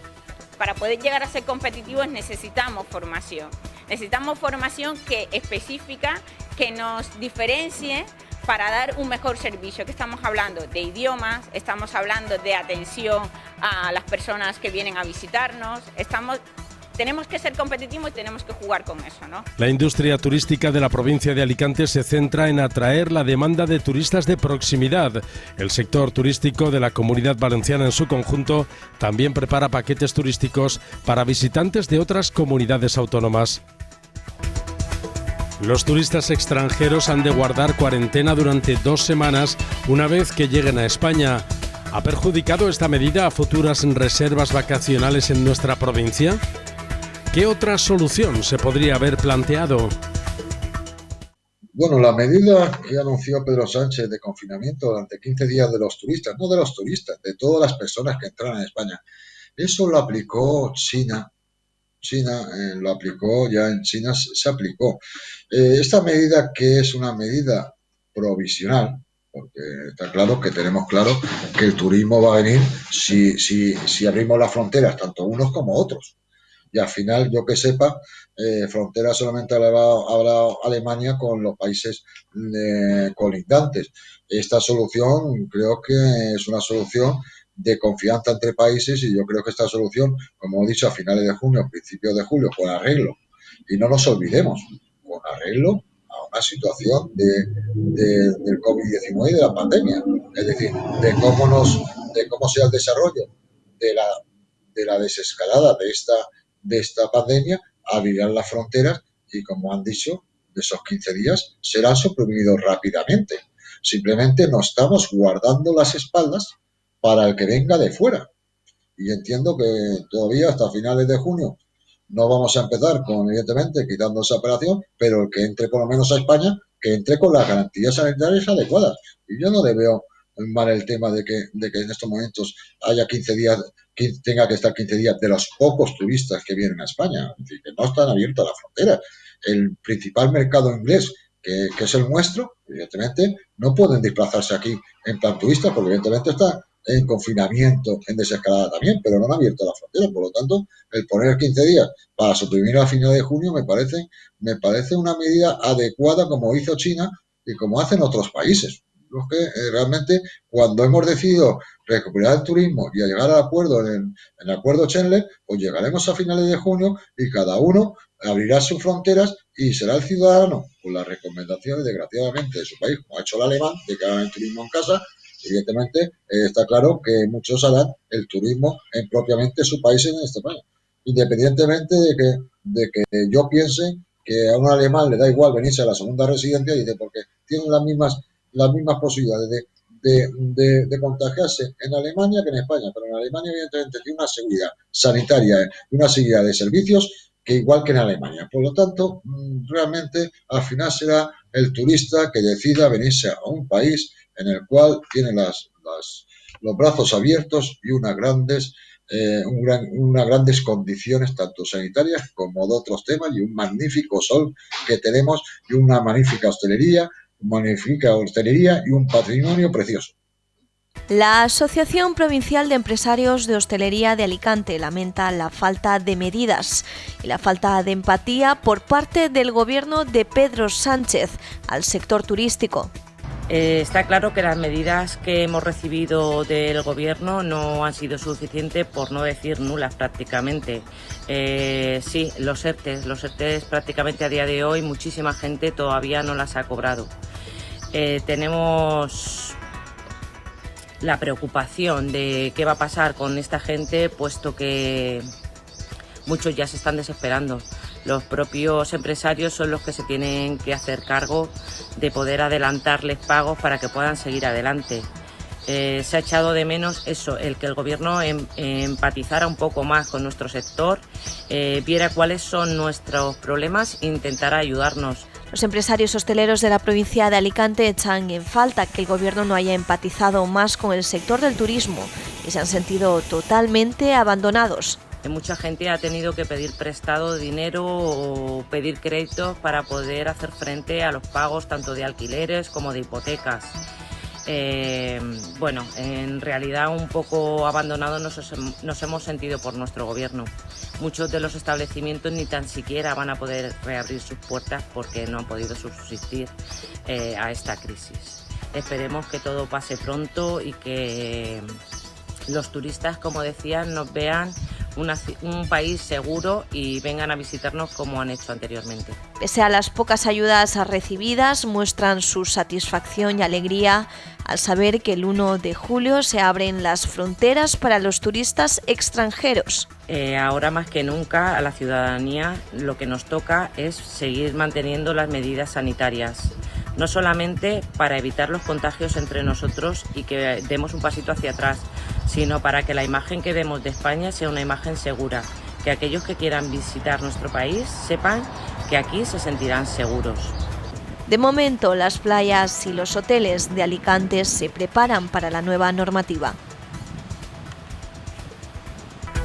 Para poder llegar a ser competitivos necesitamos formación. Necesitamos formación específica que nos diferencie para dar un mejor servicio. Que estamos hablando de idiomas, estamos hablando de atención a las personas que vienen a visitarnos. Tenemos que ser competitivos y tenemos que jugar con eso, ¿no? La industria turística de la provincia de Alicante se centra en atraer la demanda de turistas de proximidad. El sector turístico de la Comunidad Valenciana en su conjunto también prepara paquetes turísticos para visitantes de otras comunidades autónomas. Los turistas extranjeros han de guardar cuarentena durante 2 semanas una vez que lleguen a España. ¿Ha perjudicado esta medida a futuras reservas vacacionales en nuestra provincia? ¿Qué otra solución se podría haber planteado? Bueno, la medida que anunció Pedro Sánchez de confinamiento durante 15 días de los turistas, no de los turistas, de todas las personas que entraran en España, eso lo aplicó China. Lo aplicó, ya en China se aplicó. Esta medida, que es una medida provisional, porque está claro que tenemos claro que el turismo va a venir si abrimos las fronteras, tanto unos como otros. Y al final, yo que sepa, fronteras solamente habrá Alemania con los países colindantes. Esta solución creo que es una solución de confianza entre países, y yo creo que esta solución, como he dicho, a finales de junio, principios de julio, con arreglo. Y no nos olvidemos, con arreglo a una situación del COVID-19 y de la pandemia. Es decir, de cómo sea el desarrollo de la desescalada de esta pandemia, abrirán las fronteras y, como han dicho, de esos 15 días serán suprimidos rápidamente. Simplemente nos estamos guardando las espaldas para el que venga de fuera. Y entiendo que todavía hasta finales de junio no vamos a empezar con, evidentemente, quitando esa operación, pero el que entre por lo menos a España, que entre con las garantías sanitarias adecuadas. Y yo no le veo mal el tema de que en estos momentos haya 15 días, tenga que estar 15 días de los pocos turistas que vienen a España. Es decir, que no están abiertas las fronteras. El principal mercado inglés, que es el nuestro, evidentemente, no pueden desplazarse aquí en plan turista, porque evidentemente está en confinamiento, en desescalada también, pero no han abierto la frontera. Por lo tanto, el poner 15 días para suprimir a finales de junio me parece una medida adecuada, como hizo China y como hacen otros países. Los que realmente, cuando hemos decidido recuperar el turismo y a llegar al acuerdo en el acuerdo Chandler, pues llegaremos a finales de junio y cada uno abrirá sus fronteras y será el ciudadano, con las recomendaciones, desgraciadamente, de su país, como ha hecho el alemán, de que hagan el turismo en casa. Evidentemente, está claro que muchos harán el turismo en propiamente su país, en este país. Independientemente de que yo piense que a un alemán le da igual venirse a la segunda residencia, dice, porque tienen las mismas posibilidades de contagiarse en Alemania que en España, pero en Alemania evidentemente tiene una seguridad sanitaria y una seguridad de servicios que igual que en Alemania. Por lo tanto, realmente al final será el turista que decida venirse a un país en el cual tiene los brazos abiertos y unas grandes condiciones tanto sanitarias como de otros temas, y un magnífico sol que tenemos, y una magnífica hostelería y un patrimonio precioso. La Asociación Provincial de Empresarios de Hostelería de Alicante lamenta la falta de medidas y la falta de empatía por parte del gobierno de Pedro Sánchez al sector turístico. Está claro que las medidas que hemos recibido del gobierno no han sido suficientes, por no decir nulas prácticamente. Sí, los ERTEs prácticamente a día de hoy muchísima gente todavía no las ha cobrado. Tenemos la preocupación de qué va a pasar con esta gente, puesto que muchos ya se están desesperando. Los propios empresarios son los que se tienen que hacer cargo de poder adelantarles pagos para que puedan seguir adelante. Se ha echado de menos eso, el que el gobierno empatizara un poco más con nuestro sector, viera cuáles son nuestros problemas e intentara ayudarnos. Los empresarios hosteleros de la provincia de Alicante echan en falta que el gobierno no haya empatizado más con el sector del turismo y se han sentido totalmente abandonados. Mucha gente ha tenido que pedir prestado dinero o pedir créditos para poder hacer frente a los pagos tanto de alquileres como de hipotecas. Bueno, en realidad un poco abandonados nos hemos sentido por nuestro gobierno. Muchos de los establecimientos ni tan siquiera van a poder reabrir sus puertas porque no han podido subsistir a esta crisis. Esperemos que todo pase pronto y que los turistas, como decía, nos vean un país seguro y vengan a visitarnos como han hecho anteriormente. Pese a las pocas ayudas recibidas, muestran su satisfacción y alegría al saber que el 1 de julio se abren las fronteras para los turistas extranjeros. Ahora más que nunca a la ciudadanía lo que nos toca es seguir manteniendo las medidas sanitarias, no solamente para evitar los contagios entre nosotros y que demos un pasito hacia atrás, sino para que la imagen que demos de España sea una imagen segura, que aquellos que quieran visitar nuestro país sepan que aquí se sentirán seguros. De momento, las playas y los hoteles de Alicante se preparan para la nueva normativa.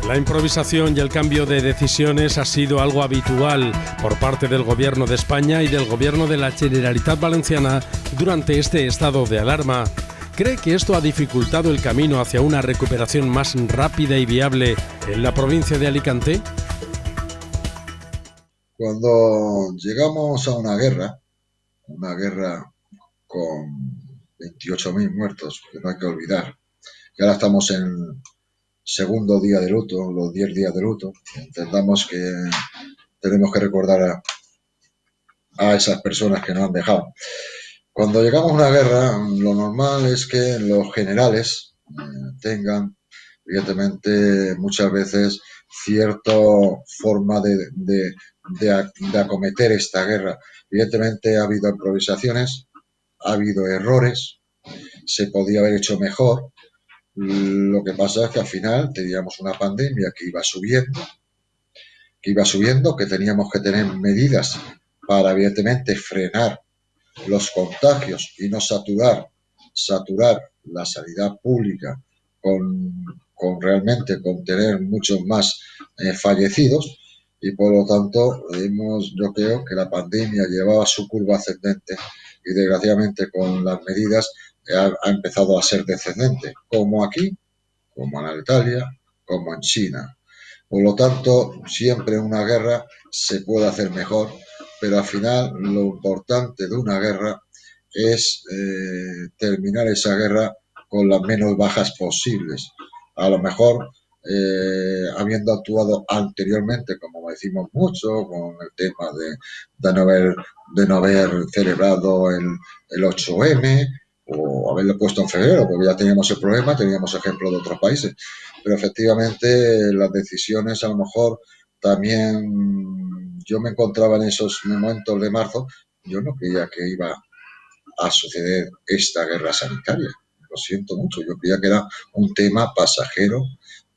La improvisación y el cambio de decisiones ha sido algo habitual por parte del Gobierno de España y del Gobierno de la Generalitat Valenciana durante este estado de alarma. ¿Cree que esto ha dificultado el camino hacia una recuperación más rápida y viable en la provincia de Alicante? Cuando llegamos a una guerra con 28.000 muertos, que no hay que olvidar, y ahora estamos en segundo día de luto, los 10 días de luto, entendamos que tenemos que recordar a esas personas que nos han dejado. Cuando llegamos a una guerra, lo normal es que los generales tengan, evidentemente, muchas veces cierta forma de acometer esta guerra. Evidentemente ha habido improvisaciones, ha habido errores, se podía haber hecho mejor. Lo que pasa es que al final teníamos una pandemia que iba subiendo, que teníamos que tener medidas para, evidentemente, frenar los contagios y no saturar la sanidad pública con tener muchos más fallecidos, y por lo tanto yo creo que la pandemia llevaba su curva ascendente y desgraciadamente con las medidas ha empezado a ser descendente, como aquí, como en Italia, como en China. Por lo tanto, siempre en una guerra se puede hacer mejor, pero al final lo importante de una guerra es terminar esa guerra con las menos bajas posibles. A lo mejor, habiendo actuado anteriormente, como decimos mucho, con el tema de no haber celebrado el 8M, o haberlo puesto en febrero, porque ya teníamos el problema, teníamos ejemplos de otros países. Pero efectivamente las decisiones a lo mejor también, yo me encontraba en esos momentos de marzo, yo no creía que iba a suceder esta guerra sanitaria. Lo siento mucho, yo creía que era un tema pasajero,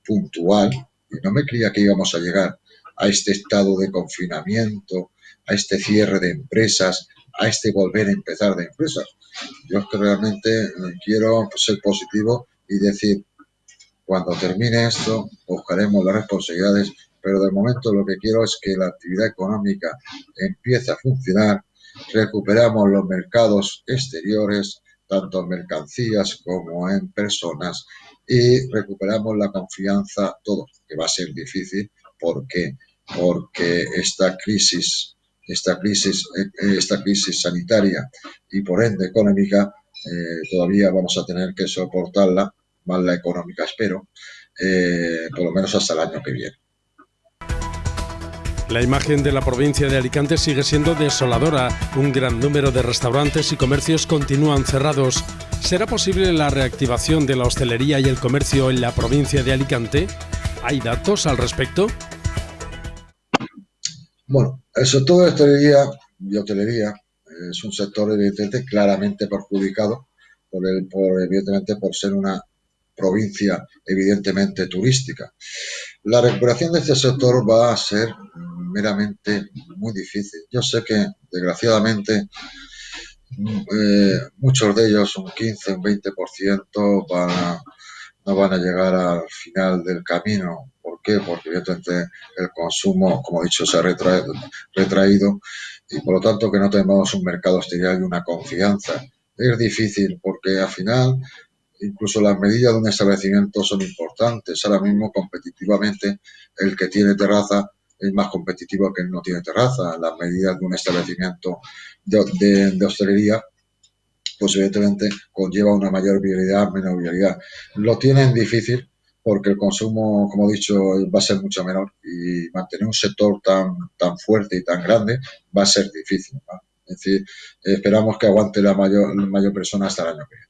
puntual, y no me creía que íbamos a llegar a este estado de confinamiento, a este cierre de empresas, a este volver a empezar de empresas. Yo es que realmente quiero ser positivo y decir, cuando termine esto, buscaremos las responsabilidades, pero de momento lo que quiero es que la actividad económica empiece a funcionar, recuperamos los mercados exteriores, tanto en mercancías como en personas, y recuperamos la confianza, todo, que va a ser difícil. ¿Por qué? Porque esta crisis sanitaria y por ende económica, todavía vamos a tener que soportarla, más la económica espero, por lo menos hasta el año que viene. La imagen de la provincia de Alicante sigue siendo desoladora. Un gran número de restaurantes y comercios continúan cerrados. ¿Será posible la reactivación de la hostelería y el comercio en la provincia de Alicante? ¿Hay datos al respecto? Bueno, el sector de hostelería y hotelería es un sector evidentemente claramente perjudicado evidentemente por ser una provincia evidentemente turística. La recuperación de este sector va a ser meramente muy difícil. Yo sé que desgraciadamente muchos de ellos, un 15, un 20%, no van a llegar al final del camino. ¿Por qué? Porque evidentemente el consumo, como he dicho, se ha retraído y por lo tanto que no tenemos un mercado hostelero y una confianza. Es difícil porque al final incluso las medidas de un establecimiento son importantes. Ahora mismo competitivamente el que tiene terraza es más competitivo que el que no tiene terraza. Las medidas de un establecimiento de hostelería pues evidentemente conlleva una mayor viabilidad, menor viabilidad. Lo tienen difícil porque el consumo, como he dicho, va a ser mucho menor y mantener un sector tan fuerte y tan grande va a ser difícil, ¿no? Es decir, esperamos que aguante la mayor persona hasta el año que viene.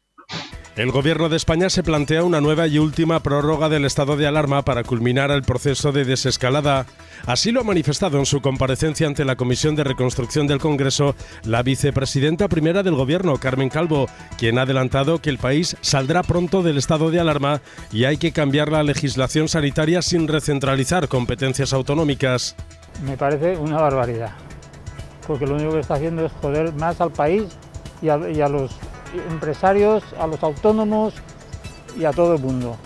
El Gobierno de España se plantea una nueva y última prórroga del estado de alarma para culminar el proceso de desescalada. Así lo ha manifestado en su comparecencia ante la Comisión de Reconstrucción del Congreso la vicepresidenta primera del Gobierno, Carmen Calvo, quien ha adelantado que el país saldrá pronto del estado de alarma y hay que cambiar la legislación sanitaria sin recentralizar competencias autonómicas. Me parece una barbaridad, porque lo único que está haciendo es joder más al país y a los empresarios, a los autónomos y a todo el mundo.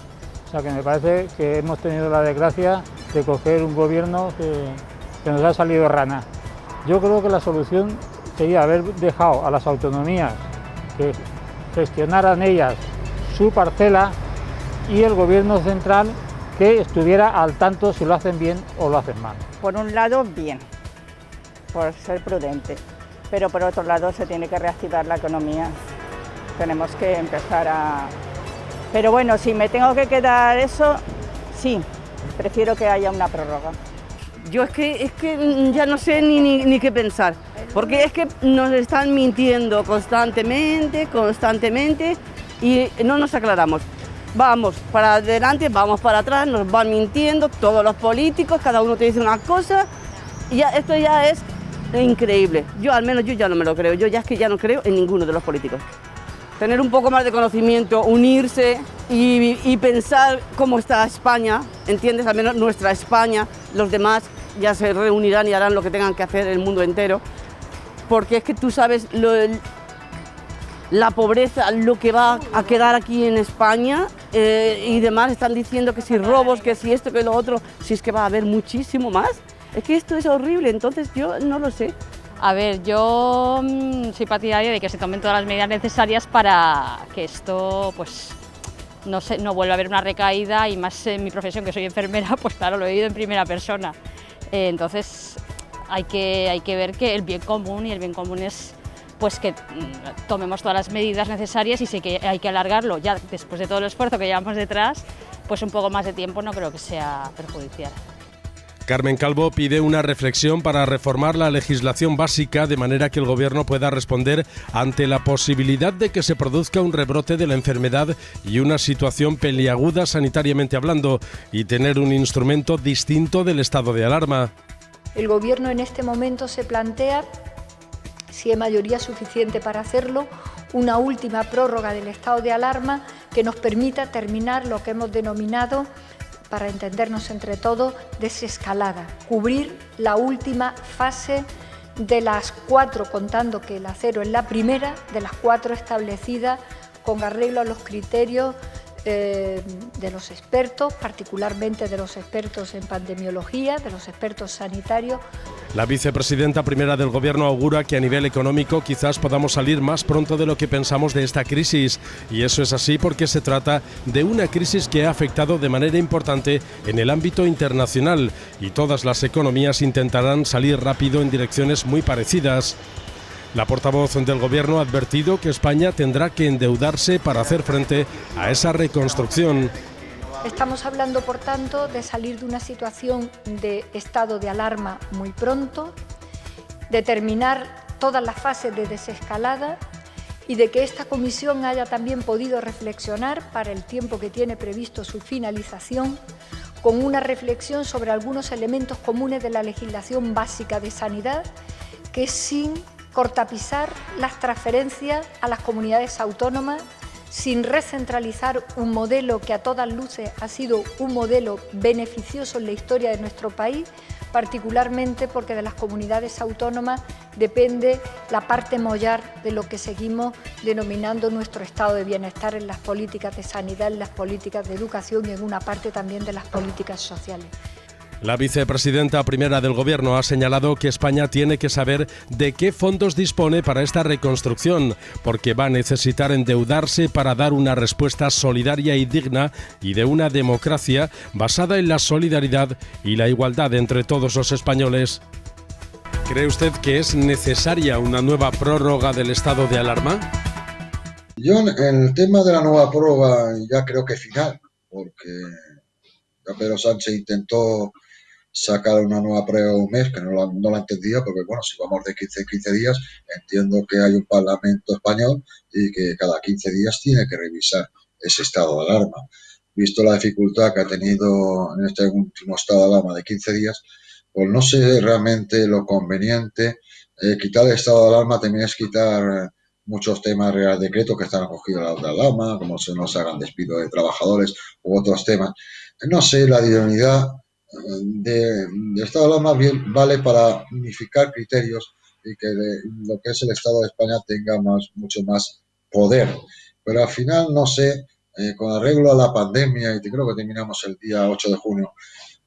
O sea que me parece que hemos tenido la desgracia de coger un gobierno que nos ha salido rana. Yo creo que la solución sería haber dejado a las autonomías que gestionaran ellas su parcela y el gobierno central que estuviera al tanto si lo hacen bien o lo hacen mal. Por un lado, bien, por ser prudente, pero por otro lado se tiene que reactivar la economía. Tenemos que empezar a... Pero bueno, si me tengo que quedar eso, sí, prefiero que haya una prórroga. Yo es que ya no sé ni qué pensar, porque es que nos están mintiendo constantemente y no nos aclaramos. Vamos para adelante, vamos para atrás, nos van mintiendo todos los políticos, cada uno te dice una cosa y ya, esto ya es increíble. Yo al menos ya no me lo creo, yo ya es que ya no creo en ninguno de los políticos. Tener un poco más de conocimiento, unirse y pensar cómo está España, ¿entiendes? Al menos nuestra España, los demás ya se reunirán y harán lo que tengan que hacer el mundo entero, porque es que tú sabes la pobreza, lo que va a quedar aquí en España y demás, están diciendo que si robos, que si esto, que lo otro, si es que va a haber muchísimo más. Es que esto es horrible, entonces yo no lo sé. A ver, yo soy partidaria de que se tomen todas las medidas necesarias para que esto pues no vuelva a haber una recaída, y más en mi profesión, que soy enfermera, pues claro, lo he vivido en primera persona. Entonces hay que ver que el bien común, y el bien común es pues que tomemos todas las medidas necesarias, y sé que hay que alargarlo ya después de todo el esfuerzo que llevamos detrás, pues un poco más de tiempo no creo que sea perjudicial. Carmen Calvo pide una reflexión para reformar la legislación básica de manera que el Gobierno pueda responder ante la posibilidad de que se produzca un rebrote de la enfermedad y una situación peliaguda sanitariamente hablando, y tener un instrumento distinto del estado de alarma. El Gobierno en este momento se plantea, si hay mayoría suficiente para hacerlo, una última prórroga del estado de alarma que nos permita terminar lo que hemos denominado, para entendernos entre todos, desescalada, cubrir la última fase de las 4, contando que el acero es la primera, de las 4 establecidas con arreglo a los criterios de los expertos, particularmente de los expertos en pandemiología, de los expertos sanitarios. La vicepresidenta primera del Gobierno augura que a nivel económico quizás podamos salir más pronto de lo que pensamos de esta crisis, y eso es así porque se trata de una crisis que ha afectado de manera importante en el ámbito internacional, y todas las economías intentarán salir rápido en direcciones muy parecidas. La portavoz del Gobierno ha advertido que España tendrá que endeudarse para hacer frente a esa reconstrucción. Estamos hablando, por tanto, de salir de una situación de estado de alarma muy pronto, de terminar todas las fases de desescalada y de que esta comisión haya también podido reflexionar para el tiempo que tiene previsto su finalización, con una reflexión sobre algunos elementos comunes de la legislación básica de sanidad, que sin cortapisar las transferencias a las comunidades autónomas, sin recentralizar un modelo que a todas luces ha sido un modelo beneficioso en la historia de nuestro país, particularmente porque de las comunidades autónomas depende la parte mollar de lo que seguimos denominando nuestro estado de bienestar en las políticas de sanidad, en las políticas de educación y en una parte también de las políticas sociales. La vicepresidenta primera del Gobierno ha señalado que España tiene que saber de qué fondos dispone para esta reconstrucción, porque va a necesitar endeudarse para dar una respuesta solidaria y digna, y de una democracia basada en la solidaridad y la igualdad entre todos los españoles. ¿Cree usted que es necesaria una nueva prórroga del estado de alarma? Yo en el tema de la nueva prórroga ya creo que final, porque ya Pedro Sánchez intentó sacar una nueva prueba un mes, que no la entendía, porque bueno, si vamos de 15 en 15 días, entiendo que hay un Parlamento español y que cada 15 días tiene que revisar ese estado de alarma. Visto la dificultad que ha tenido en este último estado de alarma de 15 días, pues no sé realmente lo conveniente. Quitar el estado de alarma también es quitar muchos temas real decreto que están acogidos a la alarma, como se nos hagan despido de trabajadores u otros temas. No sé, la idoneidad de estado de alarma bien vale para unificar criterios y que lo que es el Estado de España tenga mucho más poder. Pero al final no sé con arreglo a la pandemia, y creo que terminamos el día 8 de junio.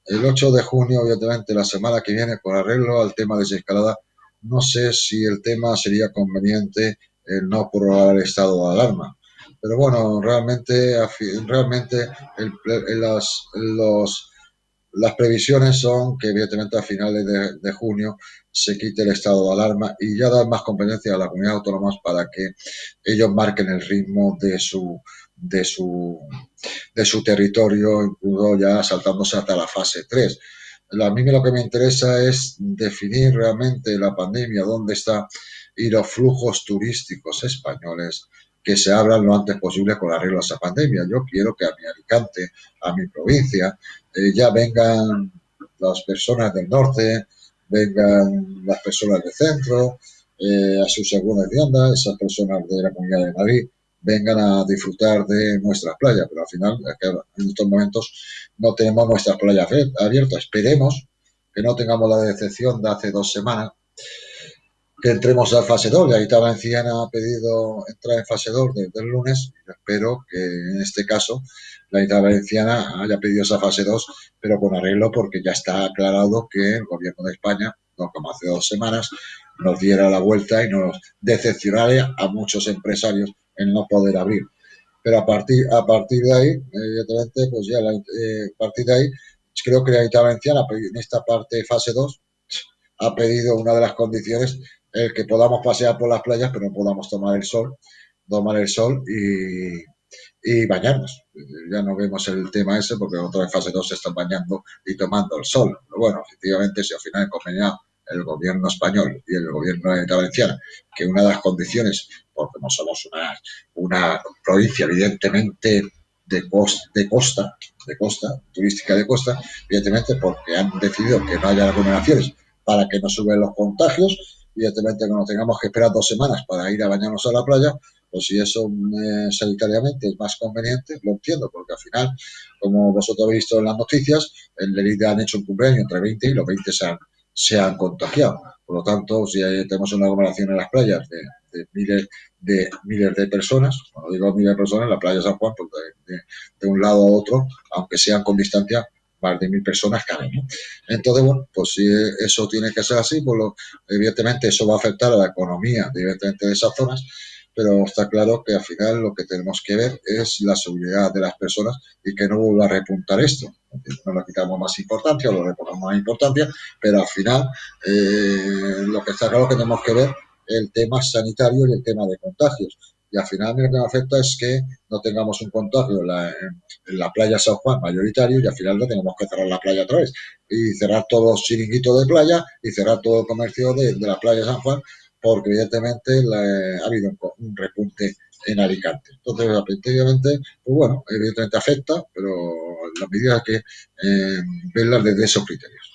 El 8 de junio, evidentemente, la semana que viene, con arreglo al tema de desescalada, no sé si el tema sería conveniente no prorrogar el estado de alarma. Pero bueno, realmente las previsiones son que evidentemente a finales de junio se quite el estado de alarma y ya dar más competencia a las comunidades autónomas para que ellos marquen el ritmo de su territorio, incluso ya saltándose hasta la fase 3. A mí lo que me interesa es definir realmente la pandemia, dónde está, y los flujos turísticos españoles que se abran lo antes posible con arreglo a esa pandemia. Yo quiero que a mi Alicante, a mi provincia, ya vengan las personas del norte, vengan las personas del centro, a sus segundas viandas, esas personas de la Comunidad de Madrid, vengan a disfrutar de nuestras playas, pero al final, en estos momentos, no tenemos nuestras playas abiertas. Esperemos que no tengamos la decepción de hace 2 semanas, que entremos a fase 2. La Aita Valenciana ha pedido entrar en fase 2 desde el lunes. Espero que en este caso la Aita Valenciana haya pedido esa fase 2, pero con arreglo, porque ya está aclarado que el Gobierno de España, no como hace 2 semanas, nos diera la vuelta y nos decepcionara a muchos empresarios en no poder abrir. Pero a partir de ahí, evidentemente, pues ya a partir de ahí, creo que la Aita Valenciana en esta parte de fase 2 ha pedido una de las condiciones, el que podamos pasear por las playas, pero no podamos tomar el sol y bañarnos. Ya no vemos el tema ese, porque otros en fase 2 se están bañando y tomando el sol. Pero bueno, efectivamente, si al final conveniado el gobierno español y el gobierno de la Valenciana que una de las condiciones, porque no somos una provincia evidentemente de costa, turística de costa, evidentemente porque han decidido que no haya aglomeraciones para que no suben los contagios, evidentemente que no tengamos que esperar 2 semanas para ir a bañarnos a la playa, pues si eso sanitariamente es más conveniente, lo entiendo, porque al final, como vosotros habéis visto en las noticias, en Lerida han hecho un cumpleaños entre 20 y los 20 se han contagiado. Por lo tanto, si tenemos una aglomeración en las playas de miles de personas, cuando digo miles de personas, en la playa de San Juan, pues de un lado a otro, aunque sean con distancia, más de 1.000 personas caben, ¿no? Entonces, bueno, pues si eso tiene que ser así, pues evidentemente eso va a afectar a la economía directamente de esas zonas, pero está claro que al final lo que tenemos que ver es la seguridad de las personas y que no vuelva a repuntar esto. No le quitamos más importancia, o le ponemos más importancia, pero al final lo que está claro que tenemos que ver el tema sanitario y el tema de contagios. Y al final lo que me afecta es que no tengamos un contagio en la playa San Juan mayoritario y al final no tenemos que cerrar la playa otra vez y cerrar todos los chiringuitos de playa y cerrar todo el comercio de la playa San Juan, porque evidentemente ha habido un repunte en Alicante. Entonces, efectivamente, pues bueno, evidentemente afecta, pero las medidas hay que verlas desde esos criterios.